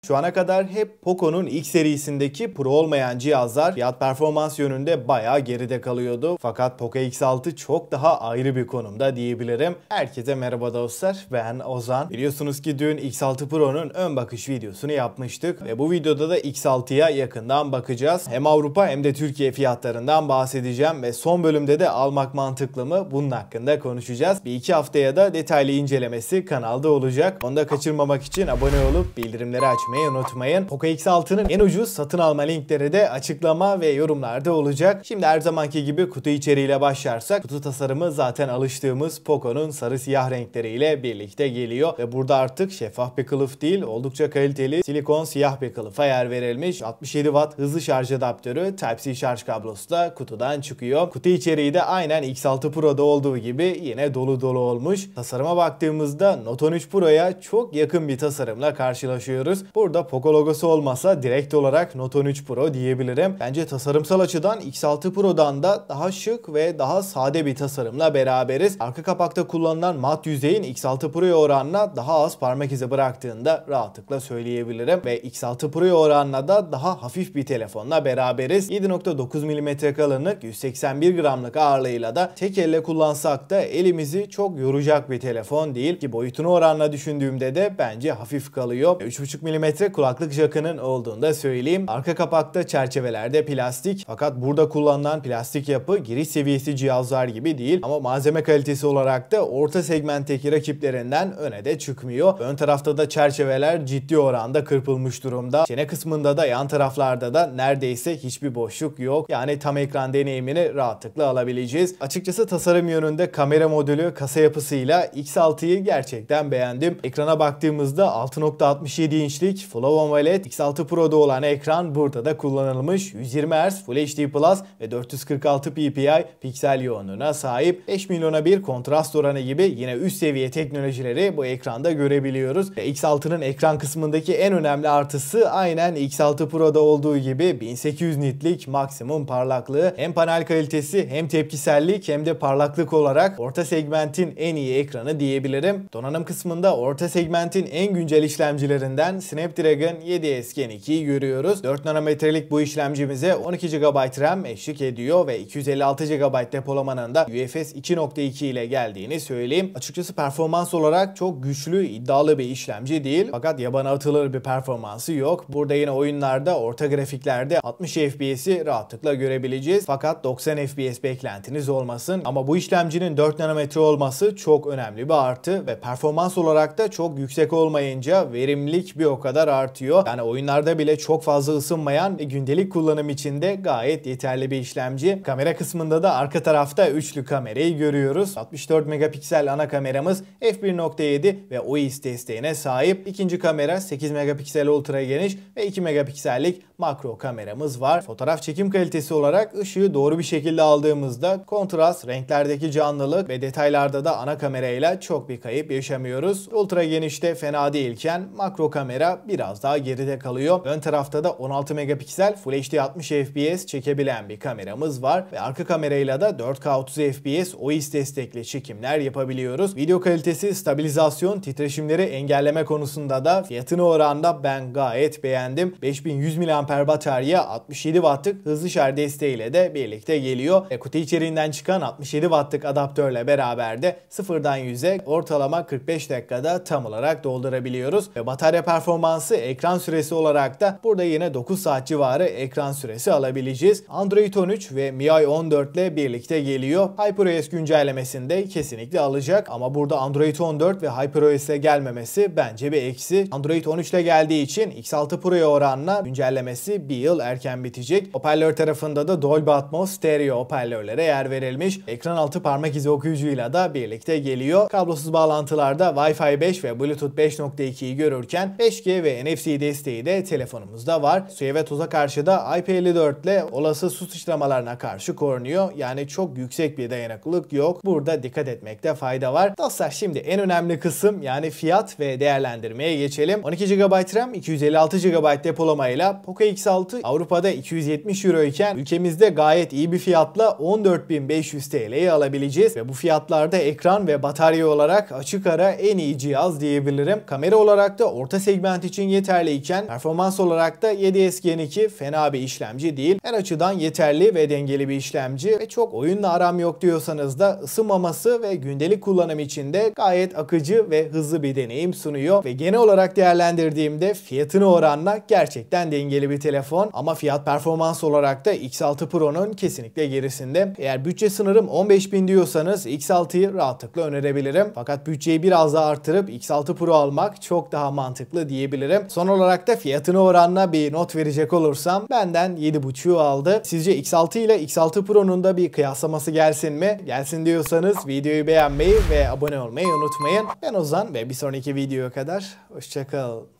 Şu ana kadar hep Poco'nun ilk serisindeki Pro olmayan cihazlar fiyat performans yönünde bayağı geride kalıyordu. Fakat Poco X6 çok daha ayrı bir konumda diyebilirim. Herkese merhaba dostlar, ben Ozan. Biliyorsunuz ki dün X6 Pro'nun ön bakış videosunu yapmıştık ve bu videoda da X6'ya yakından bakacağız. Hem Avrupa hem de Türkiye fiyatlarından bahsedeceğim ve son bölümde de almak mantıklı mı bunun hakkında konuşacağız. Bir iki haftaya da detaylı incelemesi kanalda olacak. Onu da kaçırmamak için abone olup bildirimleri açmayı unutmayın. Poco X6'nın en ucuz satın alma linkleri de açıklama ve yorumlarda olacak. Şimdi her zamanki gibi kutu içeriğiyle başlarsak, kutu tasarımı zaten alıştığımız Poco'nun sarı siyah renkleriyle birlikte geliyor ve burada artık şeffaf bir kılıf değil, oldukça kaliteli silikon siyah bir kılıfa yer verilmiş. 67 Watt hızlı şarj adaptörü Type-C şarj kablosu da kutudan çıkıyor. Kutu içeriği de aynen X6 Pro'da olduğu gibi yine dolu dolu olmuş. Tasarıma baktığımızda Note 13 Pro'ya çok yakın bir tasarımla karşılaşıyoruz. Burada Poco logosu olmasa direkt olarak Note 13 Pro diyebilirim. Bence tasarımsal açıdan X6 Pro'dan da daha şık ve daha sade bir tasarımla beraberiz. Arka kapakta kullanılan mat yüzeyin X6 Pro'ya oranla daha az parmak izi bıraktığında rahatlıkla söyleyebilirim. Ve X6 Pro'ya oranla da daha hafif bir telefonla beraberiz. 7.9 mm kalınlık, 181 gramlık ağırlığıyla da tek elle kullansak da elimizi çok yoracak bir telefon değil ki boyutunu oranla düşündüğümde de bence hafif kalıyor. 3.5 mm kulaklık jackının olduğunu da söyleyeyim. Arka kapakta çerçevelerde plastik, fakat burada kullanılan plastik yapı giriş seviyesi cihazlar gibi değil ama malzeme kalitesi olarak da orta segmentteki rakiplerinden öne de çıkmıyor. Ön tarafta da çerçeveler ciddi oranda kırpılmış durumda. Çene kısmında da yan taraflarda da neredeyse hiçbir boşluk yok. Yani tam ekran deneyimini rahatlıkla alabileceğiz. Açıkçası tasarım yönünde kamera modülü, kasa yapısıyla X6'yı gerçekten beğendim. Ekrana baktığımızda 6.67 inçlik Full AMOLED X6 Pro'da olan ekran burada da kullanılmış. 120 Hz Full HD Plus ve 446 ppi piksel yoğunluğuna sahip. 5 milyona bir kontrast oranı gibi yine üst seviye teknolojileri bu ekranda görebiliyoruz. Ve X6'nın ekran kısmındaki en önemli artısı aynen X6 Pro'da olduğu gibi 1800 nitlik maksimum parlaklığı. Hem panel kalitesi hem tepkisellik hem de parlaklık olarak orta segmentin en iyi ekranı diyebilirim. Donanım kısmında orta segmentin en güncel işlemcilerinden Snapdragon 7S Gen 2'yi görüyoruz. 4 nanometrelik bu işlemcimize 12 GB RAM eşlik ediyor ve 256 GB depolamanın da UFS 2.2 ile geldiğini söyleyeyim. Açıkçası performans olarak çok güçlü, iddialı bir işlemci değil. Fakat yabana atılır bir performansı yok. Burada yine oyunlarda, orta grafiklerde 60 FPS'i rahatlıkla görebileceğiz. Fakat 90 FPS beklentiniz olmasın. Ama bu işlemcinin 4 nanometre olması çok önemli bir artı ve performans olarak da çok yüksek olmayınca verimlilik bir o kadar artıyor. Yani oyunlarda bile çok fazla ısınmayan ve gündelik kullanım için de gayet yeterli bir işlemci. Kamera kısmında da arka tarafta üçlü kamerayı görüyoruz. 64 megapiksel ana kameramız f1.7 ve OIS desteğine sahip. İkinci kamera 8 megapiksel ultra geniş ve 2 megapiksellik makro kameramız var. Fotoğraf çekim kalitesi olarak ışığı doğru bir şekilde aldığımızda kontrast, renklerdeki canlılık ve detaylarda da ana kamerayla çok bir kayıp yaşamıyoruz. Ultra genişte fena değilken makro kamera biraz daha geride kalıyor. Ön tarafta da 16 megapiksel Full HD 60 FPS çekebilen bir kameramız var ve arka kamerayla da 4K 30 FPS OIS destekli çekimler yapabiliyoruz. Video kalitesi, stabilizasyon, titreşimleri engelleme konusunda da fiyatına oranla ben gayet beğendim. 5100 mAh batarya 67 Watt'lık hızlı şarj desteğiyle de birlikte geliyor. Kutu içeriğinden çıkan 67 Watt'lık adaptörle beraber de sıfırdan 100'e ortalama 45 dakikada tam olarak doldurabiliyoruz. Ve batarya performansı, ekran süresi olarak da burada yine 9 saat civarı ekran süresi alabileceğiz. Android 13 ve MIUI 14 ile birlikte geliyor. HyperOS güncellemesinde kesinlikle alacak ama burada Android 14 ve HyperOS'e gelmemesi bence bir eksi. Android 13 ile geldiği için X6 Pro'ya oranla güncellemesi bir yıl erken bitecek. Hoparlör tarafında da Dolby Atmos stereo hoparlörlere yer verilmiş. Ekran altı parmak izi okuyucuyla da birlikte geliyor. Kablosuz bağlantılarda Wi-Fi 5 ve Bluetooth 5.2'yi görürken 5G ve NFC desteği de telefonumuzda var. Suya ve toza karşı da IP54 ile olası su sıçramalarına karşı korunuyor. Yani çok yüksek bir dayanıklılık yok. Burada dikkat etmekte fayda var. Dostlar, şimdi en önemli kısım yani fiyat ve değerlendirmeye geçelim. 12 GB RAM, 256 GB depolamayla Poco X6 Avrupa'da 270 Euro iken ülkemizde gayet iyi bir fiyatla 14.500 TL'ye alabileceğiz ve bu fiyatlarda ekran ve batarya olarak açık ara en iyi cihaz diyebilirim. Kamera olarak da orta segment için için yeterliyken performans olarak da 7S Gen 2 fena bir işlemci değil. Her açıdan yeterli ve dengeli bir işlemci ve çok oyunla aram yok diyorsanız da ısınmaması ve gündelik kullanım için de gayet akıcı ve hızlı bir deneyim sunuyor ve genel olarak değerlendirdiğimde fiyatına oranla gerçekten dengeli bir telefon ama fiyat performans olarak da X6 Pro'nun kesinlikle gerisinde. Eğer bütçe sınırım 15.000 diyorsanız X6'yı rahatlıkla önerebilirim. Fakat bütçeyi biraz daha artırıp X6 Pro almak çok daha mantıklı diyebilirim. Son olarak da fiyatına oranla bir not verecek olursam benden 7.5'u aldı. Sizce X6 ile X6 Pro'nun da bir kıyaslaması gelsin mi? Gelsin diyorsanız videoyu beğenmeyi ve abone olmayı unutmayın. Ben Ozan ve bir sonraki videoya kadar hoşça kal.